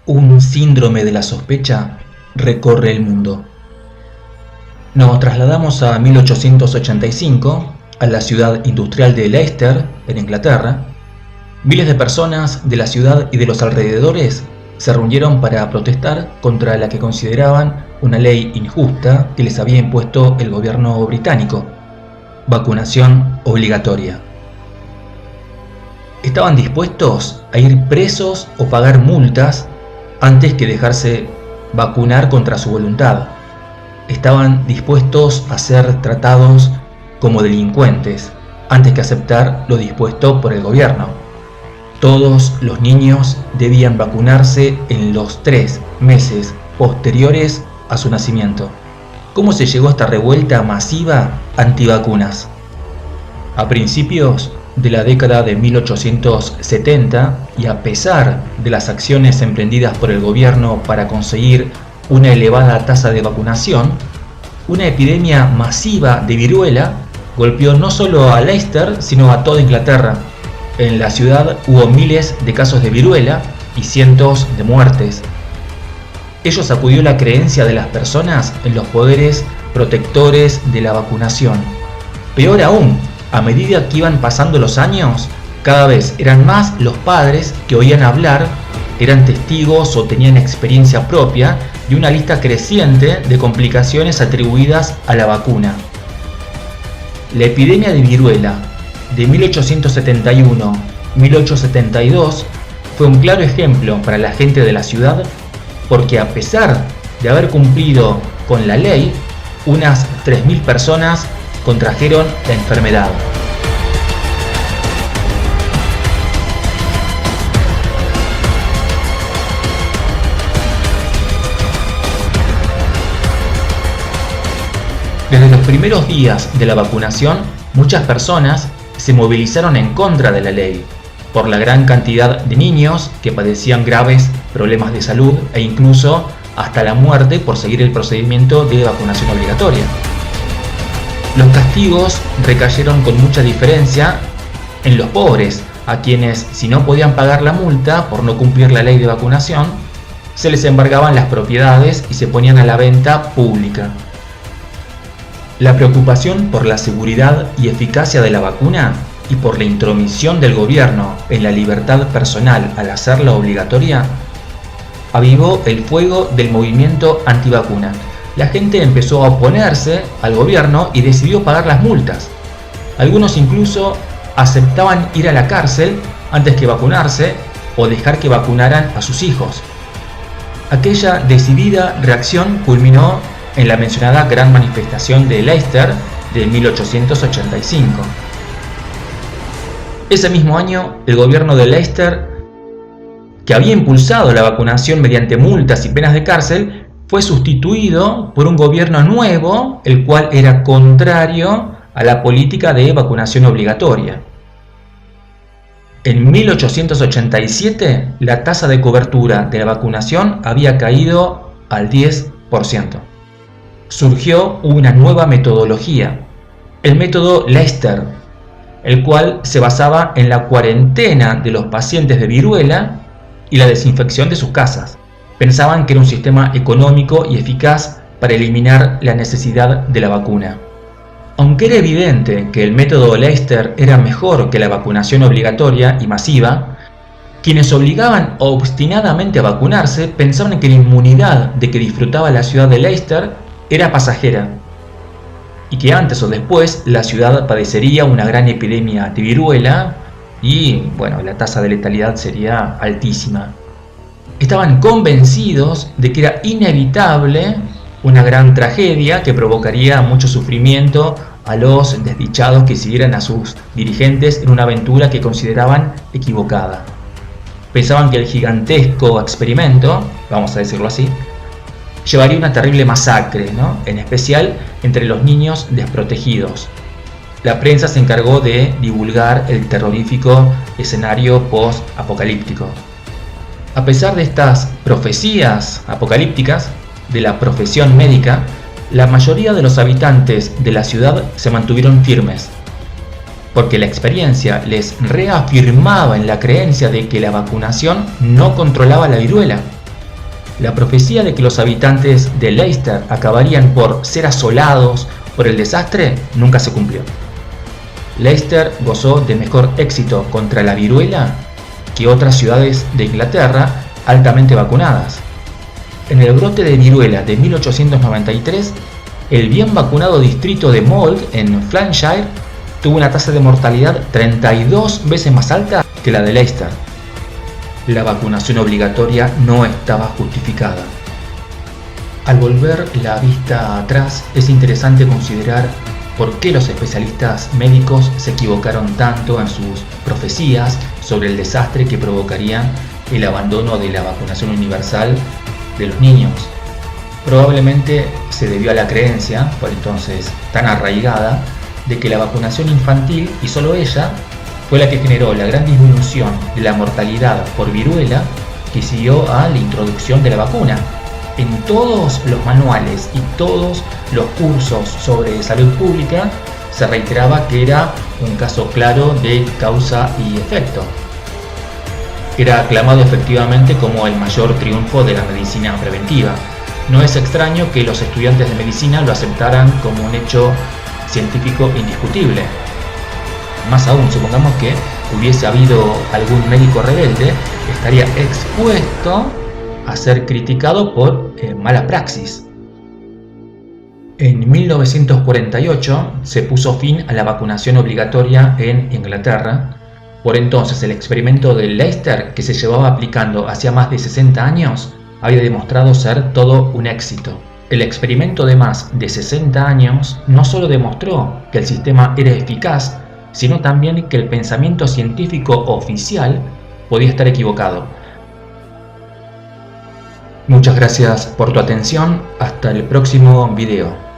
Un síndrome de la sospecha recorre el mundo. Nos trasladamos a 1885, a la ciudad industrial de Leicester, en Inglaterra. Miles de personas de la ciudad y de los alrededores se reunieron para protestar contra la que consideraban una ley injusta que les había impuesto el gobierno británico: vacunación obligatoria. Estaban dispuestos a ir presos o pagar multas antes que dejarse vacunar contra su voluntad. Estaban dispuestos a ser tratados como delincuentes antes que aceptar lo dispuesto por el gobierno. Todos los niños debían vacunarse en los 3 meses posteriores a su nacimiento. ¿Cómo se llegó a esta revuelta masiva antivacunas? A principios de la década de 1870, y a pesar de las acciones emprendidas por el gobierno para conseguir una elevada tasa de vacunación, una epidemia masiva de viruela golpeó no solo a Leicester, sino a toda Inglaterra. En la ciudad hubo miles de casos de viruela y cientos de muertes. Ello sacudió la creencia de las personas en los poderes protectores de la vacunación. Peor aún, a medida que iban pasando los años, cada vez eran más los padres que oían hablar, eran testigos o tenían experiencia propia de una lista creciente de complicaciones atribuidas a la vacuna. La epidemia de viruela de 1871-1872 fue un claro ejemplo para la gente de la ciudad, porque a pesar de haber cumplido con la ley, unas 3.000 personas contrajeron la enfermedad. Desde los primeros días de la vacunación, muchas personas se movilizaron en contra de la ley, por la gran cantidad de niños que padecían graves problemas de salud e incluso hasta la muerte por seguir el procedimiento de vacunación obligatoria. Los castigos recayeron con mucha diferencia en los pobres, a quienes, si no podían pagar la multa por no cumplir la ley de vacunación, se les embargaban las propiedades y se ponían a la venta pública. La preocupación por la seguridad y eficacia de la vacuna y por la intromisión del gobierno en la libertad personal al hacerla obligatoria avivó el fuego del movimiento antivacuna. La gente empezó a oponerse al gobierno y decidió pagar las multas. Algunos incluso aceptaban ir a la cárcel antes que vacunarse o dejar que vacunaran a sus hijos. Aquella decidida reacción culminó en la mencionada gran manifestación de Leicester de 1885. Ese mismo año, el gobierno de Leicester, que había impulsado la vacunación mediante multas y penas de cárcel, fue sustituido por un gobierno nuevo, el cual era contrario a la política de vacunación obligatoria. En 1887, la tasa de cobertura de la vacunación había caído al 10%. Surgió una nueva metodología, el método Leicester, el cual se basaba en la cuarentena de los pacientes de viruela y la desinfección de sus casas. Pensaban que era un sistema económico y eficaz para eliminar la necesidad de la vacuna. Aunque era evidente que el método Leicester era mejor que la vacunación obligatoria y masiva, quienes obligaban obstinadamente a vacunarse pensaban que la inmunidad de que disfrutaba la ciudad de Leicester era pasajera, y que antes o después la ciudad padecería una gran epidemia de viruela y, la tasa de letalidad sería altísima. Estaban convencidos de que era inevitable una gran tragedia que provocaría mucho sufrimiento a los desdichados que siguieran a sus dirigentes en una aventura que consideraban equivocada. Pensaban que el gigantesco experimento, vamos a decirlo así, llevaría una terrible masacre, en especial entre los niños desprotegidos. La prensa se encargó de divulgar el terrorífico escenario post-apocalíptico. A pesar de estas profecías apocalípticas de la profesión médica, la mayoría de los habitantes de la ciudad se mantuvieron firmes, porque la experiencia les reafirmaba en la creencia de que la vacunación no controlaba la viruela. La profecía de que los habitantes de Leicester acabarían por ser asolados por el desastre nunca se cumplió. Leicester gozó de mejor éxito contra la viruela que otras ciudades de Inglaterra altamente vacunadas. En el brote de viruela de 1893, el bien vacunado distrito de Mold en Flintshire tuvo una tasa de mortalidad 32 veces más alta que la de Leicester. La vacunación obligatoria no estaba justificada. Al volver la vista atrás, es interesante considerar por qué los especialistas médicos se equivocaron tanto en sus profecías sobre el desastre que provocaría el abandono de la vacunación universal de los niños. Probablemente se debió a la creencia, por entonces tan arraigada, de que la vacunación infantil, y solo ella, fue la que generó la gran disminución de la mortalidad por viruela que siguió a la introducción de la vacuna. En todos los manuales y todos los cursos sobre salud pública se reiteraba que era un caso claro de causa y efecto. Era aclamado efectivamente como el mayor triunfo de la medicina preventiva. No es extraño que los estudiantes de medicina lo aceptaran como un hecho científico indiscutible. Más aún, supongamos que hubiese habido algún médico rebelde, estaría expuesto a ser criticado por mala praxis. En 1948 se puso fin a la vacunación obligatoria en Inglaterra. Por entonces el experimento de Leicester, que se llevaba aplicando hacía más de 60 años, había demostrado ser todo un éxito. El experimento de más de 60 años no solo demostró que el sistema era eficaz, sino también que el pensamiento científico oficial podía estar equivocado. Muchas gracias por tu atención, hasta el próximo video.